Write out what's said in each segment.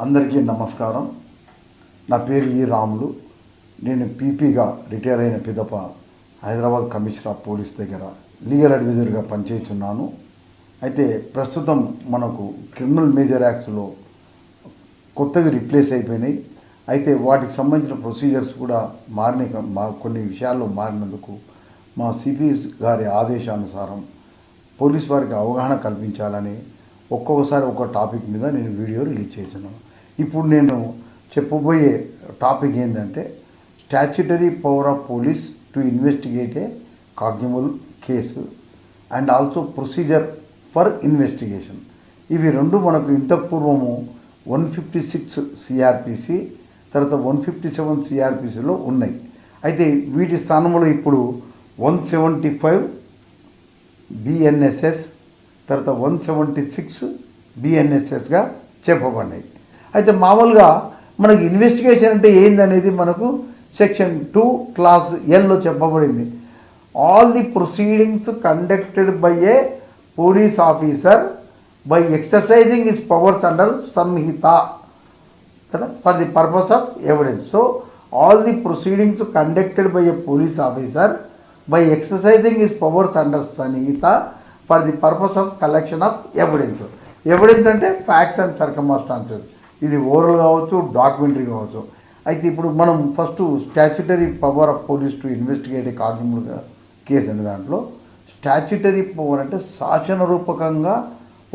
అందరికీ నమస్కారం. నా పేరు ఈ రాములు. నేను పీపీగా రిటైర్ అయిన పిదప హైదరాబాద్ కమిషనర్ ఆఫ్ పోలీస్ దగ్గర లీగల్ అడ్వైజర్గా పనిచేస్తున్నాను. అయితే ప్రస్తుతం మనకు క్రిమినల్ మేజర్ యాక్ట్స్లో కొత్తవి రిప్లేస్ అయిపోయినాయి. అయితే వాటికి సంబంధించిన ప్రొసీజర్స్ కూడా కొన్ని విషయాల్లో మారినందుకు మా సిపి గారి ఆదేశానుసారం పోలీస్ వారికి అవగాహన కల్పించాలని ఒక్కొక్కసారి ఒక టాపిక్ మీద నేను వీడియో రిలీజ్ చేస్తున్నాను. ఇప్పుడు నేను చెప్పబోయే టాపిక్ ఏంటంటే statutory power of police to investigate a cognizable case and also procedure for investigation. ఇవి రెండు మనకు ఇంతకు పూర్వము 156 సిఆర్పిసి తర్వాత 157 సిఆర్పిసిలో ఉన్నాయి. అయితే వీటి స్థానంలో ఇప్పుడు 175 బిఎన్ఎస్ఎస్ తర్వాత 176 బిఎన్ఎస్ఎస్గా చెప్పబడినాయి. అయితే మామూలుగా మనకి ఇన్వెస్టిగేషన్ అంటే ఏందనేది మనకు సెక్షన్ 2 క్లాస్ ఎల్లో చెప్పబడింది. All the proceedings conducted by a police officer by exercising his powers under Sanhita for the purpose of evidence. So all the proceedings conducted by a police officer by exercising his powers under Sanhita for the purpose of collection of evidence. Evidence అంటే facts and circumstances. ఇది oral కావచ్చు, documentary కావచ్చు. అయితే ఇప్పుడు మనం first statutory power of police to investigate కాగ్నిబుల్ case అనే దాంట్లో statutory power అంటే శాసన రూపకంగా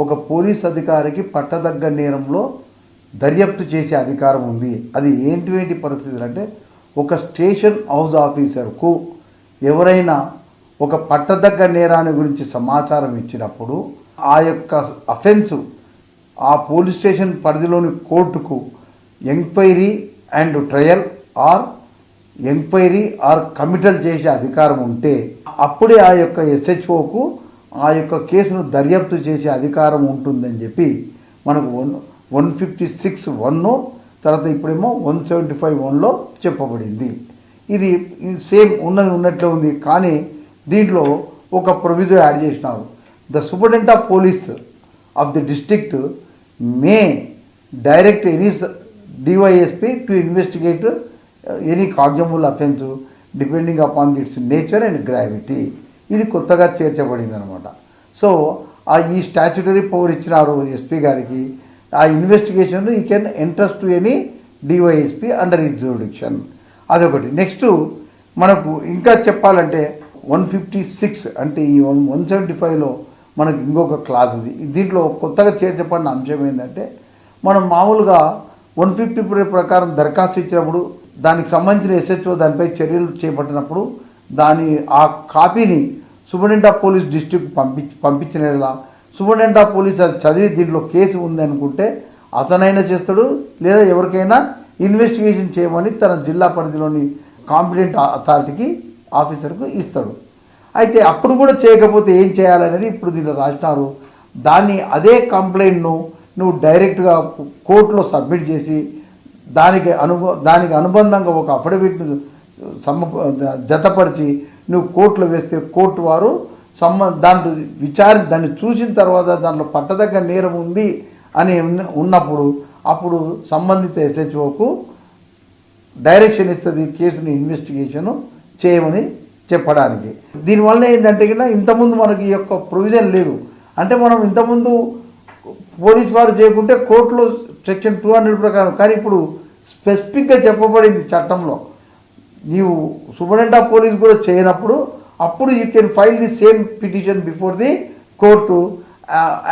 ఒక పోలీస్ అధికారికి పట్టదగ్గ నేరంలో దర్యాప్తు చేసే అధికారం ఉంది. అది ఏంటి పరిస్థితులు అంటే ఒక స్టేషన్ హౌస్ ఆఫీసర్కు ఎవరైనా ఒక పట్టదగ్గ నేరాన్ని గురించి సమాచారం ఇచ్చినప్పుడు ఆ యొక్క అఫెన్సు ఆ పోలీస్ స్టేషన్ పరిధిలోని కోర్టుకు enquiry and trial or committal చేసే అధికారం ఉంటే అప్పుడే ఆ యొక్క ఎస్హెచ్ఓకు ఆ యొక్క కేసును దర్యాప్తు చేసే అధికారం ఉంటుందని చెప్పి మనకు 156(1) తర్వాత ఇప్పుడేమో 175(1)లో చెప్పబడింది. ఇది సేమ్ ఉన్నట్లే ఉంది. కానీ దీంట్లో ఒక ప్రొవిజన్ యాడ్ చేసినారు. The superintendent of police of the district may direct any DYSP to investigate any cognizable offence depending upon its nature and gravity. ఇది కొత్తగా చేర్చబడింది అనమాట. సో ఈ స్టాచ్యుటరీ పవర్ ఇచ్చినారు ఎస్పీ గారికి. ఆ ఇన్వెస్టిగేషన్ ఈ can entrust to any DySP under it jurisdiction. అదొకటి. Next మనకు ఇంకా చెప్పాలంటే 156 అంటే ఈ 175లో మనకు ఇంకొక క్లాస్ ఉంది. దీంట్లో కొత్తగా చేర్చబడిన అంశం ఏంటంటే మనం మామూలుగా 150 ప్రకారం దరఖాస్తు ఇచ్చినప్పుడు దానికి సంబంధించిన ఎస్హెచ్ఓ దానిపై చర్యలు చేపట్టినప్పుడు ఆ కాపీని సూపరింటెండెంట్ ఆఫ్ పోలీస్ డిస్ట్రిక్ట్ పంపించిన సూపరింటెండెంట్ ఆఫ్ పోలీస్ అది చదివి దీంట్లో కేసు ఉంది అనుకుంటే అతనైనా చేస్తాడు, లేదా ఎవరికైనా ఇన్వెస్టిగేషన్ చేయమని తన జిల్లా పరిధిలోని కాంపిటెంట్ అథారిటీకి ఆఫీసర్కు ఇస్తాడు. అయితే అప్పుడు కూడా చేయకపోతే ఏం చేయాలనేది ఇప్పుడు దీంట్లో రాసినారు. అదే కంప్లైంట్ను నువ్వు డైరెక్ట్గా కోర్టులో సబ్మిట్ చేసి దానికి అనుబంధంగా ఒక అఫిడవిట్ను జతపరిచి నువ్వు కోర్టులో వేస్తే కోర్టు వారు దాన్ని చూసిన తర్వాత దాంట్లో పట్టదగ్గ నేరం ఉంది అని ఉన్నప్పుడు అప్పుడు సంబంధిత ఎస్హెచ్ఓకు డైరెక్షన్ ఇస్తుంది కేసుని ఇన్వెస్టిగేషను చేయమని చెప్పడానికి. దీనివల్ల ఏంటంటే కన్నా ఇంతకుముందు మనకి ఈ యొక్క ప్రొవిజన్ లేదు. అంటే మనం ఇంతకుముందు పోలీస్ వారు చేయకుంటే కోర్టులో సెక్షన్ 200 ప్రకారం. కానీ ఇప్పుడు స్పెసిఫిక్గా చెప్పబడింది చట్టంలో, నీవు సూపరింటెండెంట్ ఆఫ్ పోలీస్ కూడా చేయనప్పుడు అప్పుడు you can file the same petition before the court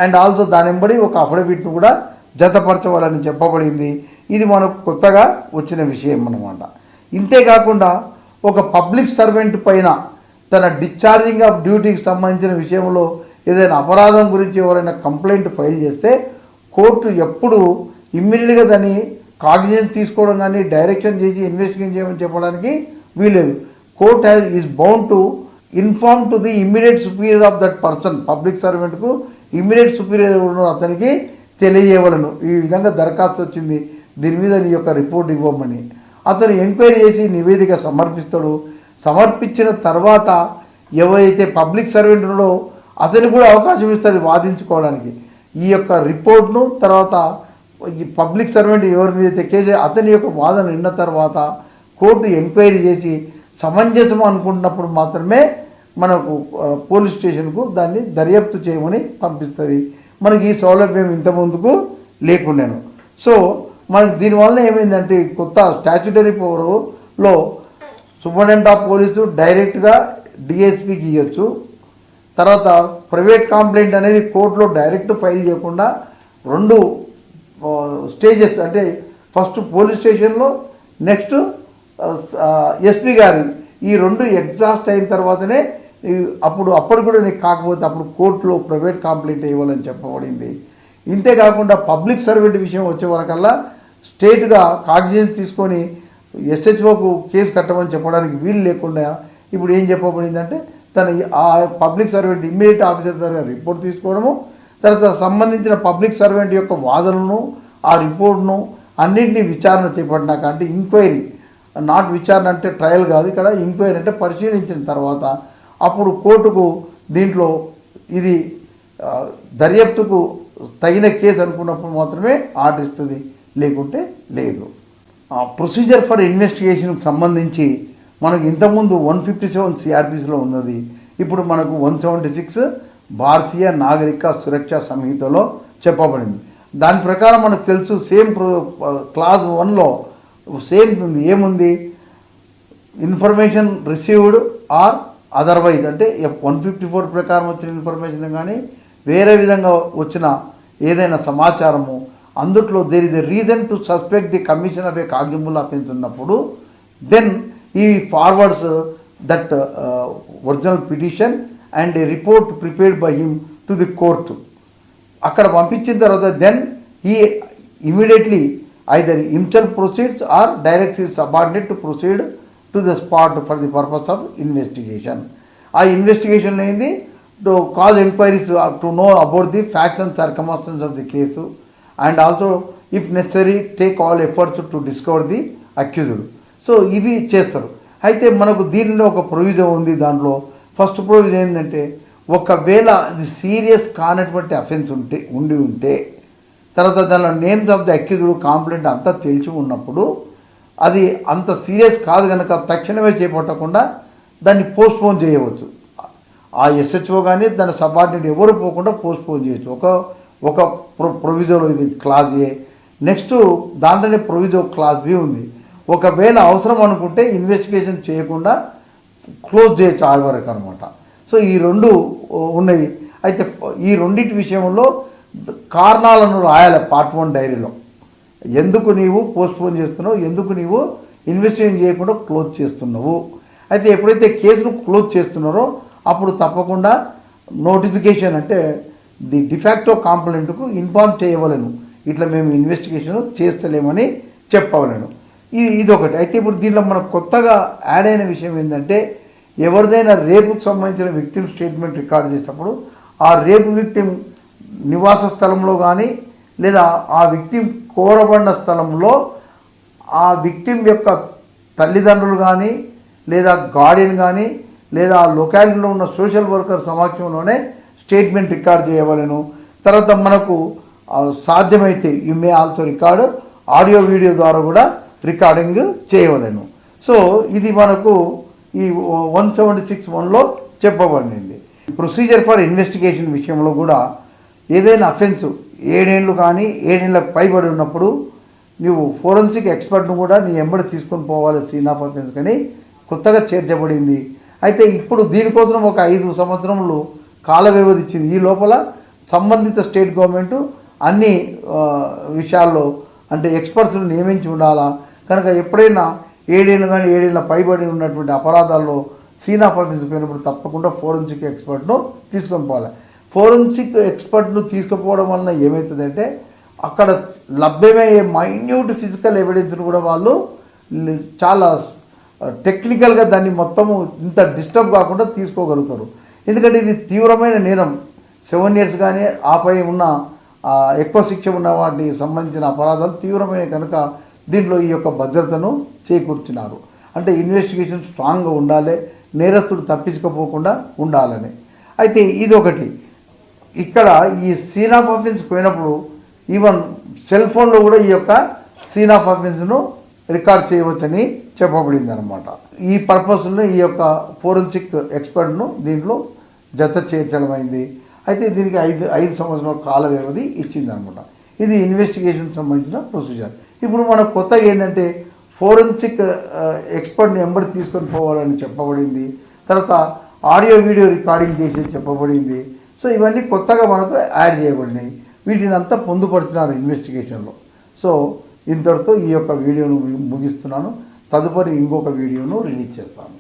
and also దాని వెంబడి ఒక అఫిడవిట్ను కూడా జతపరచవాలని చెప్పబడింది. ఇది మనకు కొత్తగా వచ్చిన విషయం అన్నమాట. ఇంతేకాకుండా ఒక పబ్లిక్ సర్వెంట్ పైన తన డిశ్చార్జింగ్ ఆఫ్ డ్యూటీకి సంబంధించిన విషయంలో ఏదైనా అపరాధం గురించి ఎవరైనా కంప్లైంట్ ఫైల్ చేస్తే కోర్టు ఎప్పుడు ఇమ్మీడియట్గా దాన్ని కాగ్నిజెన్స్ తీసుకోవడం కానీ డైరెక్షన్ చేసి ఇన్వెస్టిగేషన్ చేయమని చెప్పడానికి వీలేదు. Court is bound to inform to the immediate superior of that person. Public సర్వెంట్కు ఇమ్మీడియట్ సుపీరియర్ ఉన్న అతనికి తెలియజేయవలను. ఈ విధంగా దరఖాస్తు వచ్చింది, దీని మీద నీ యొక్క రిపోర్ట్ ఇవ్వమని. అతను ఎంక్వైరీ చేసి నివేదిక సమర్పిస్తాడు. సమర్పించిన తర్వాత ఎవరైతే పబ్లిక్ సర్వెంట్ ఉన్నాడో అతనికి కూడా అవకాశం ఇస్తుంది వాదించుకోవడానికి. ఈ యొక్క రిపోర్ట్ను తర్వాత ఈ పబ్లిక్ సర్వెంట్ ఎవరి మీద అయితే కేసు అతని యొక్క వాదన విన్న తర్వాత కోర్టు ఎంక్వైరీ చేసి సమంజసం అనుకుంటున్నప్పుడు మాత్రమే మనకు పోలీస్ స్టేషన్కు దాన్ని దర్యాప్తు చేయమని పంపిస్తుంది. మనకి ఈ సౌలభ్యం ఇంతకుముందుకు లేకుండాను. సో మనకి దీనివల్ల ఏమైందంటే కొత్త స్టాచ్యుటరీ పవర్లో సూపరింటెండెంట్ ఆఫ్ పోలీసు డైరెక్ట్గా డిఎస్పీకి ఇవ్వచ్చు. తర్వాత ప్రైవేట్ కంప్లైంట్ అనేది కోర్టులో డైరెక్ట్ ఫైల్ చేయకుండా 2 స్టేజెస్ అంటే ఫస్ట్ పోలీస్ స్టేషన్లో నెక్స్ట్ ఎస్పీ గారి ఈ 2 ఎగ్జాస్ట్ అయిన తర్వాతనే అప్పుడు కూడా నీకు కాకపోతే అప్పుడు కోర్టులో ప్రైవేట్ కంప్లైంట్ ఇవ్వాలని చెప్పబడింది. ఇంతేకాకుండా పబ్లిక్ సర్వెంట్ విషయం వచ్చే వరకల్లా స్టేట్గా కాగ్నిజెన్స్ తీసుకొని ఎస్హెచ్ఓకు కేసు కట్టమని చెప్పడానికి వీలు లేకుండా ఇప్పుడు ఏం చెప్పబడిందంటే ఆ పబ్లిక్ సర్వెంట్ ఇమ్మీడియట్ ఆఫీసర్ దగ్గర రిపోర్ట్ తీసుకోవడము, తర్వాత సంబంధించిన పబ్లిక్ సర్వెంట్ యొక్క వాదనను ఆ రిపోర్ట్ను అన్నింటినీ విచారణ చేపట్టినాక అంటే ఎంక్వైరీ, నాట్ విచారణ అంటే ట్రయల్ కాదు, ఇక్కడ ఎంక్వైరీ అంటే పరిశీలించిన తర్వాత అప్పుడు కోర్టుకు దీంట్లో ఇది దర్యాప్తుకు తగిన కేసు అనుకున్నప్పుడు మాత్రమే ఆర్డర్ ఇస్తుంది, లేకుంటే లేదు. ప్రొసీజర్ ఫర్ ఇన్వెస్టిగేషన్కి సంబంధించి మనకు ఇంతకుముందు 157 సిఆర్పిస్లో ఉన్నది, ఇప్పుడు మనకు 176 భారతీయ నాగరిక సురక్ష సంహితలో చెప్పబడింది. దాని ప్రకారం మనకు తెలుసు సేమ్ క్లాజ్ 1లో సేమ్ ఉంది. ఏముంది? ఇన్ఫర్మేషన్ రిసీవ్డ్ ఆర్ అదర్వైజ్ అంటే 154 ప్రకారం వచ్చిన ఇన్ఫర్మేషన్ కానీ వేరే విధంగా వచ్చిన ఏదైనా సమాచారము అందుట్లో there is a reason to suspect the commission of a cognizable offence ఉన్నప్పుడు then he forwards that original petition and a report prepared by him to the court. అక్కడ పంపించిన తర్వాత then he immediately either himself proceeds or directs his subordinate to proceed to the spot for the purpose of investigation. ఆ investigation అయింది to cause enquiries to know about the facts and circumstances of the case and also if necessary take all efforts to discover the accused. So ఇవి చేస్తారు. అయితే మనకు దీనిలో ఒక provision ఉంది. దాంట్లో ఫస్ట్ ప్రొవిజన్ ఏంటంటే ఒకవేళ అది సీరియస్ కానటువంటి అఫెన్స్ ఉంటే తర్వాత దానిలో names of the accused complaint అంతా తెలిసి ఉన్నప్పుడు అది అంత సీరియస్ కాదు కనుక తక్షణమే చేపట్టకుండా దాన్ని పోస్ట్పోన్ చేయవచ్చు. ఆ ఎస్హెచ్ఓ కానీ దాని సబార్డినేట్ ఎవరు పోకుండా పోస్ట్పోన్ చేయొచ్చు. ఒక ప్రొవిజన్ ఇది క్లాజ్ ఏ. నెక్స్ట్ దాంట్లోనే ప్రొవిజన్ క్లాజ్ బి ఉంది. ఒకవేళ అవసరం అనుకుంటే ఇన్వెస్టిగేషన్ చేయకుండా క్లోజ్ చేయొచ్చు ఆల్ వరకు అనమాట. సో ఈ 2 ఉన్నాయి. అయితే ఈ రెండింటి విషయంలో కారణాలను రాయాలి పార్ట్ 1 డైరీలో. ఎందుకు నీవు పోస్ట్పోన్ చేస్తున్నావు, ఎందుకు నీవు ఇన్వెస్టిగేషన్ చేయకుండా క్లోజ్ చేస్తున్నావు. అయితే ఎప్పుడైతే కేసును క్లోజ్ చేస్తున్నారో అప్పుడు తప్పకుండా నోటిఫికేషన్ అంటే ది డిఫాక్టో కాంప్లైంట్కు ఇన్ఫార్మ్ చేయవలను, ఇట్లా మేము ఇన్వెస్టిగేషన్ చేస్తలేమని చెప్పవలను. ఇదొకటి. అయితే ఇప్పుడు దీనిలో మనకు కొత్తగా యాడ్ అయిన విషయం ఏంటంటే ఎవరిదైనా రేపుకు సంబంధించిన విక్టిమ్ స్టేట్మెంట్ రికార్డ్ చేసినప్పుడు ఆ రేపు విక్టిమ్ నివాస స్థలంలో కానీ లేదా ఆ విక్టిమ్ కోరబడిన స్థలంలో ఆ విక్టిమ్ యొక్క తల్లిదండ్రులు కానీ లేదా గార్డియన్ కానీ లేదా ఆ లొకాలిటీలో ఉన్న సోషల్ వర్కర్ సమక్షంలోనే స్టేట్మెంట్ రికార్డ్ చేయవలను. తర్వాత మనకు సాధ్యమైతే you may also record audio video ద్వారా కూడా రికార్డింగ్ చేయవలను. సో ఇది మనకు ఈ 176(1)లో చెప్పబడింది. ప్రొసీజర్ ఫర్ ఇన్వెస్టిగేషన్ విషయంలో కూడా ఏదైనా అఫెన్స్ 7 ఏళ్ళు కానీ 7 ఏళ్ళకు పైబడి ఉన్నప్పుడు నువ్వు ఫోరెన్సిక్ ఎక్స్పర్ట్ను కూడా నీ ఎంబడి తీసుకొని పోవాలి సీన్ ఆఫ్ అఫెన్స్ కానీ కొత్తగా చేర్చబడింది. అయితే ఇప్పుడు దీనికోసం ఒక 5 సంవత్సరములు కాల వ్యవధి ఇచ్చింది. ఈ లోపల సంబంధిత స్టేట్ గవర్నమెంట్ అన్ని విషయాల్లో అంటే ఎక్స్పర్ట్స్ను నియమించి ఉండాలా. కనుక ఎప్పుడైనా 7 ఏళ్ళు కానీ 7 ఏళ్ళ పైబడి ఉన్నటువంటి అపరాధాల్లో సీన్ ఆఫ్ అఫెన్స్ పోయినప్పుడు తప్పకుండా ఫోరెన్సిక్ ఎక్స్పర్ట్ను తీసుకొని పోవాలి. ఫోరెన్సిక్ ఎక్స్పర్ట్ను తీసుకుపోవడం వలన ఏమవుతుందంటే అక్కడ లభ్యమయ్యే మైన్యూట్ ఫిజికల్ ఎవిడెన్స్ను కూడా వాళ్ళు చాలా టెక్నికల్గా దాన్ని మొత్తము ఇంత డిస్టర్బ్ కాకుండా తీసుకోగలుగుతారు. ఎందుకంటే ఇది తీవ్రమైన నేరం. 7 years కానీ ఆపై ఉన్న ఎక్కువ శిక్ష ఉన్న వాటికి సంబంధించిన అపరాధాలు తీవ్రమైన కనుక దీంట్లో ఈ యొక్క భద్రతను చేకూర్చినారు. అంటే ఇన్వెస్టిగేషన్ స్ట్రాంగ్గా ఉండాలి, నేరస్తుడు తప్పించుకోపోకుండా ఉండాలని. అయితే ఇది ఒకటి. ఇక్కడ ఈ సీన్ ఆఫ్ అఫెన్స్ పోయినప్పుడు ఈవెన్ సెల్ ఫోన్లో కూడా ఈ యొక్క సీన్ ఆఫ్ అఫెన్స్ను రికార్డ్ చేయవచ్చని చెప్పబడింది అనమాట. ఈ పర్పస్లో ఈ యొక్క ఫోరెన్సిక్ ఎక్స్పర్ట్ను దీంట్లో జత చేర్చడం అయింది. అయితే దీనికి ఐదు సంవత్సరాల కాల వ్యవధి ఇచ్చింది అనమాట. ఇది ఇన్వెస్టిగేషన్ సంబంధించిన ప్రొసీజర్. ఇప్పుడు మనకు కొత్తగా ఏంటంటే ఫోరెన్సిక్ ఎక్స్పర్ట్ని ఎంబడి తీసుకొని పోవాలని చెప్పబడింది. తర్వాత ఆడియో వీడియో రికార్డింగ్ చేసి చెప్పబడింది. సో ఇవన్నీ కొత్తగా మనకు యాడ్ చేయబడినాయి. వీటిని అంతా పొందుపడుతున్నారు ఇన్వెస్టిగేషన్లో. సో ఇంతటితో ఈ యొక్క వీడియోను ముగిస్తున్నాను. తదుపరి ఇంకొక వీడియోను రిలీజ్ చేస్తాను.